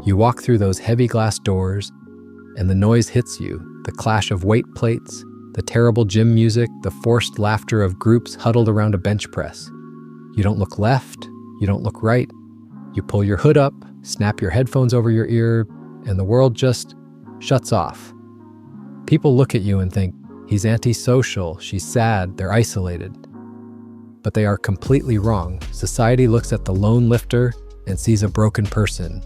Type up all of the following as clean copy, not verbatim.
You walk through those heavy glass doors, and the noise hits you, the clash of weight plates, the terrible gym music, the forced laughter of groups huddled around a bench press. You don't look left, you don't look right. You pull your hood up, snap your headphones over your ear, and the world just shuts off. People look at you and think, he's antisocial, she's sad, they're isolated. But they are completely wrong. Society looks at the lone lifter and sees a broken person.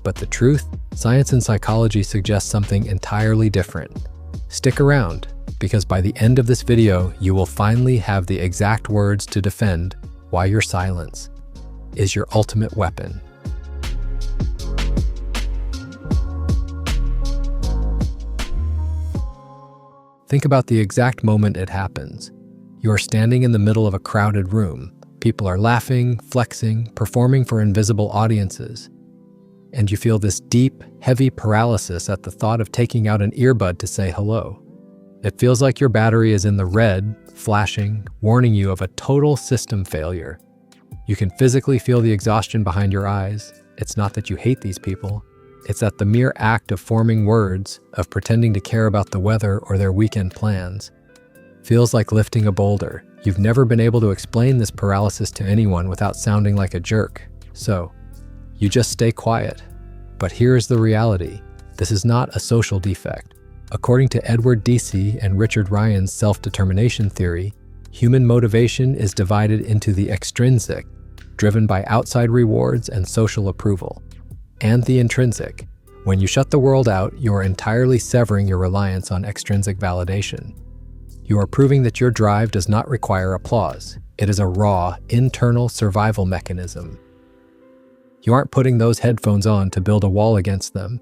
But the truth, science and psychology suggest something entirely different. Stick around, because by the end of this video, you will finally have the exact words to defend why your silence is your ultimate weapon. Think about the exact moment it happens. You are standing in the middle of a crowded room. People are laughing, flexing, performing for invisible audiences. And you feel this deep, heavy paralysis at the thought of taking out an earbud to say hello. It feels like your battery is in the red, flashing, warning you of a total system failure. You can physically feel the exhaustion behind your eyes. It's not that you hate these people. It's that the mere act of forming words, of pretending to care about the weather or their weekend plans, feels like lifting a boulder. You've never been able to explain this paralysis to anyone without sounding like a jerk. So, you just stay quiet. But here's the reality. This is not a social defect. According to Edward Deci and Richard Ryan's self-determination theory, human motivation is divided into the extrinsic, driven by outside rewards and social approval, and the intrinsic. When you shut the world out, you are entirely severing your reliance on extrinsic validation. You are proving that your drive does not require applause. It is a raw, internal survival mechanism. You aren't putting those headphones on to build a wall against them.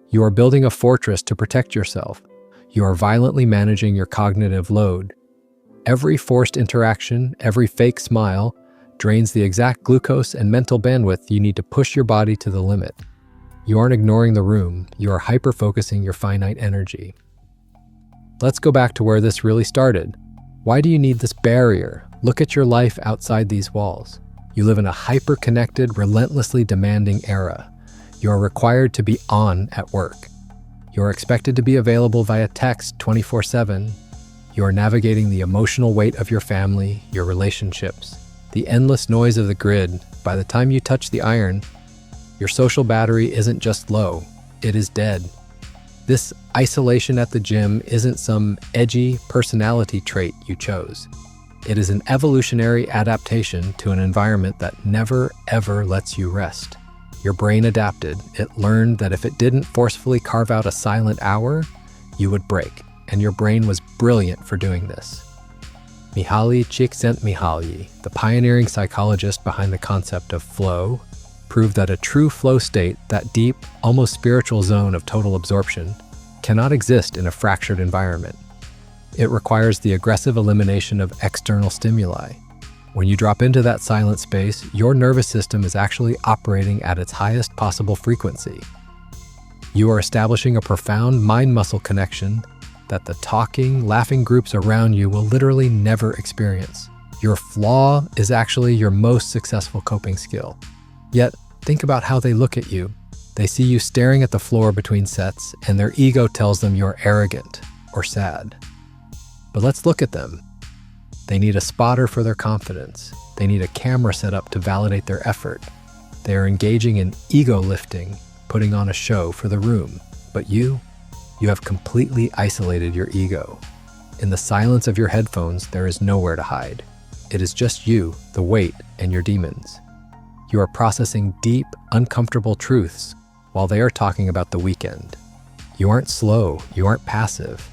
You are building a fortress to protect yourself. You are violently managing your cognitive load. Every forced interaction, every fake smile, drains the exact glucose and mental bandwidth you need to push your body to the limit. You aren't ignoring the room, you are hyper-focusing your finite energy. Let's go back to where this really started. Why do you need this barrier? Look at your life outside these walls. You live in a hyper-connected, relentlessly demanding era. You are required to be on at work. You are expected to be available via text 24/7. You are navigating the emotional weight of your family, your relationships, the endless noise of the grid. By the time you touch the iron, your social battery isn't just low, it is dead. This isolation at the gym isn't some edgy personality trait you chose. It is an evolutionary adaptation to an environment that never, ever lets you rest. Your brain adapted. It learned that if it didn't forcefully carve out a silent hour, you would break, and your brain was brilliant for doing this. Mihaly Csikszentmihalyi, the pioneering psychologist behind the concept of flow, proved that a true flow state, that deep, almost spiritual zone of total absorption, cannot exist in a fractured environment. It requires the aggressive elimination of external stimuli. When you drop into that silent space, your nervous system is actually operating at its highest possible frequency. You are establishing a profound mind-muscle connection that the talking, laughing groups around you will literally never experience. Your flaw is actually your most successful coping skill. Yet, think about how they look at you. They see you staring at the floor between sets, and their ego tells them you're arrogant or sad. But let's look at them. They need a spotter for their confidence. They need a camera set up to validate their effort. They are engaging in ego lifting, putting on a show for the room. But you have completely isolated your ego. In the silence of your headphones, there is nowhere to hide. It is just you, the weight, and your demons. You are processing deep, uncomfortable truths while they are talking about the weekend. You aren't slow, you aren't passive.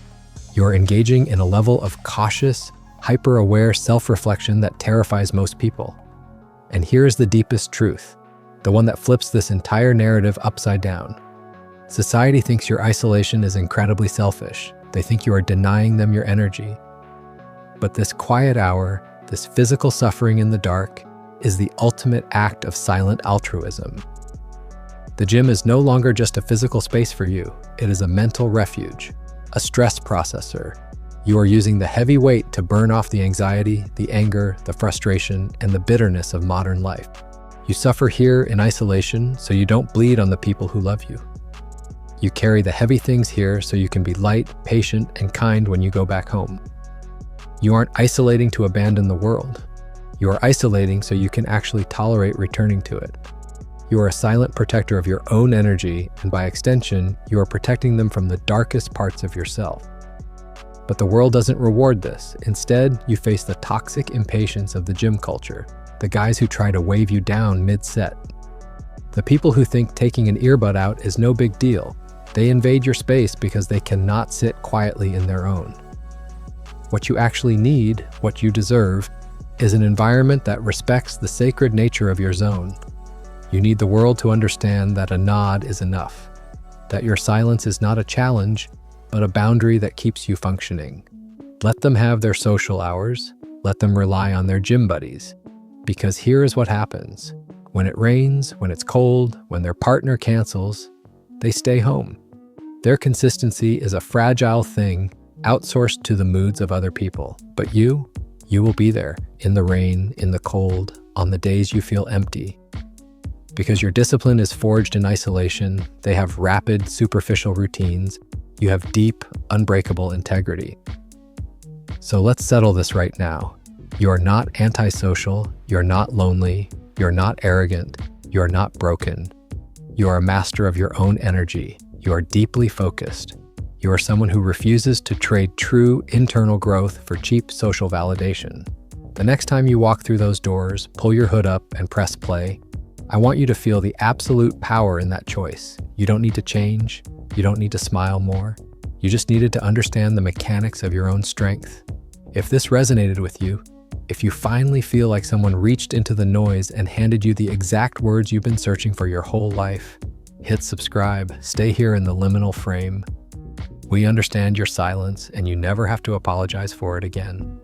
You are engaging in a level of cautious, hyper-aware self-reflection that terrifies most people. And here's the deepest truth, the one that flips this entire narrative upside down. Society thinks your isolation is incredibly selfish. They think you are denying them your energy. But this quiet hour, this physical suffering in the dark, is the ultimate act of silent altruism. The gym is no longer just a physical space for you. It is a mental refuge, a stress processor. You are using the heavy weight to burn off the anxiety, the anger, the frustration, and the bitterness of modern life. You suffer here in isolation so you don't bleed on the people who love you. You carry the heavy things here so you can be light, patient, and kind when you go back home. You aren't isolating to abandon the world. You are isolating so you can actually tolerate returning to it. You are a silent protector of your own energy, and by extension, you are protecting them from the darkest parts of yourself. But the world doesn't reward this. Instead, you face the toxic impatience of the gym culture, the guys who try to wave you down mid-set. The people who think taking an earbud out is no big deal. They invade your space because they cannot sit quietly in their own. What you actually need, what you deserve, is an environment that respects the sacred nature of your zone. You need the world to understand that a nod is enough, that your silence is not a challenge, but a boundary that keeps you functioning. Let them have their social hours. Let them rely on their gym buddies. Because here is what happens. When it rains, when it's cold, when their partner cancels, they stay home. Their consistency is a fragile thing outsourced to the moods of other people. But you will be there, in the rain, in the cold, on the days you feel empty. Because your discipline is forged in isolation, they have rapid, superficial routines. You have deep, unbreakable integrity. So let's settle this right now. You are not antisocial, you're not lonely, you're not arrogant, you're not broken. You are a master of your own energy. You are deeply focused. You are someone who refuses to trade true internal growth for cheap social validation. The next time you walk through those doors, pull your hood up and press play. I want you to feel the absolute power in that choice. You don't need to change. You don't need to smile more. You just needed to understand the mechanics of your own strength. If this resonated with you, if you finally feel like someone reached into the noise and handed you the exact words you've been searching for your whole life, hit subscribe. Stay here in the liminal frame. We understand your silence, and you never have to apologize for it again.